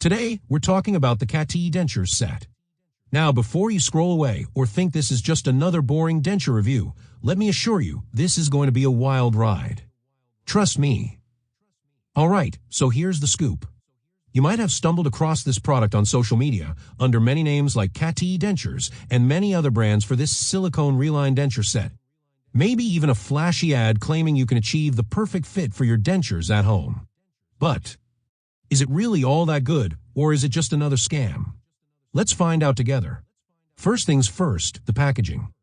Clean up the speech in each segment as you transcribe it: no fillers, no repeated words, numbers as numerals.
Today, we're talking about the Qatteeey Dentures Set. Now, before you scroll away or think this is just another boring denture review, let me assure you, this is going to be a wild ride. Trust me. Alright, so here's the scoop. You might have stumbled across this product on social media under many names like Qatteeey Dentures and many other brands for this Silicone Reline denture set. Maybe even a flashy ad claiming you can achieve the perfect fit for your dentures at home. But is it really all that good, or is it just another scam? Let's find out together. First things first, the packaging.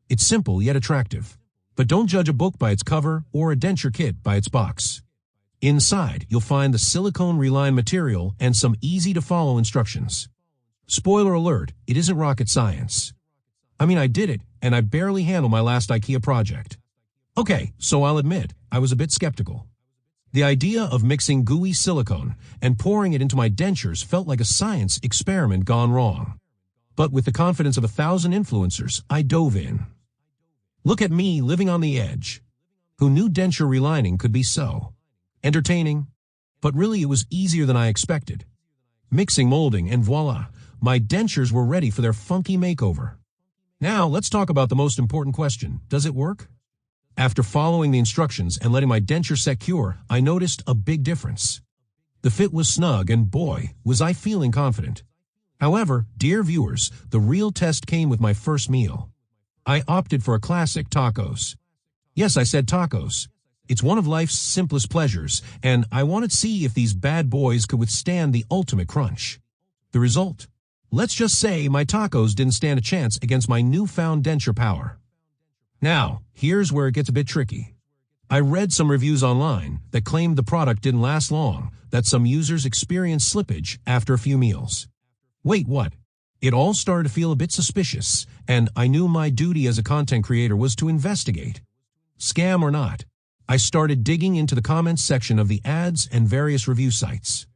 It's simple yet attractive. But don't judge a book by its cover or a denture kit by its box. Inside, you'll find the silicone Reline material and some easy-to-follow instructions. Spoiler alert, it isn't rocket science. I mean, I did it, and I barely handled my last IKEA project. Okay, so I'll admit, I was a bit skeptical. The idea of mixing gooey silicone and pouring it into my dentures felt like a science experiment gone wrong. But with the confidence of 1,000 influencers, I dove in. Look at me living on the edge. Who knew denture relining could be so entertaining? But really, it was easier than I expected. Mixing molding, and voila, my dentures were ready for their funky makeover. Now, let's talk about the most important question. Does it work? After following the instructions and letting my denture set cure, I noticed a big difference. The fit was snug, and boy, was I feeling confident. However, dear viewers, the real test came with my first meal. I opted for a classic tacos. Yes, I said tacos. It's one of life's simplest pleasures, and I wanted to see if these bad boys could withstand the ultimate crunch. The result? Let's just say my tacos didn't stand a chance against my newfound denture power. Now, here's where it gets a bit tricky. I read some reviews online that claimed the product didn't last long, that some users experienced slippage after a few meals. Wait, what? It all started to feel a bit suspicious, and I knew my duty as a content creator was to investigate. Scam or not, I started digging into the comments section of the ads and various review sites.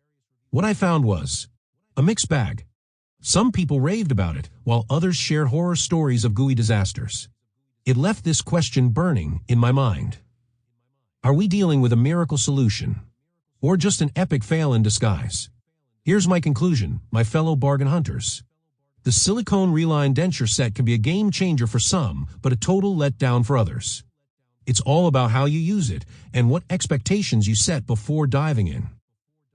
What I found was a mixed bag. Some people raved about it, while others shared horror stories of gooey disasters. It left this question burning in my mind. Are we dealing with a miracle solution, or just an epic fail in disguise? Here's my conclusion, my fellow bargain hunters. The Silicone Reline denture set can be a game changer for some, but a total letdown for others. It's all about how you use it and what expectations you set before diving in.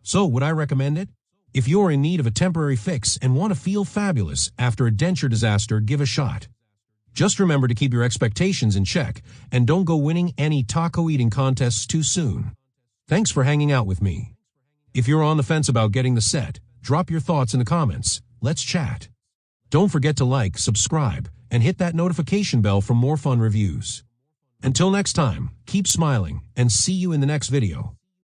So, would I recommend it? If you're in need of a temporary fix and want to feel fabulous after a denture disaster, give a shot. Just remember to keep your expectations in check and don't go winning any taco eating contests too soon. Thanks for hanging out with me. If you're on the fence about getting the set, drop your thoughts in the comments. Let's chat. Don't forget to like, subscribe, and hit that notification bell for more fun reviews. Until next time, keep smiling and see you in the next video.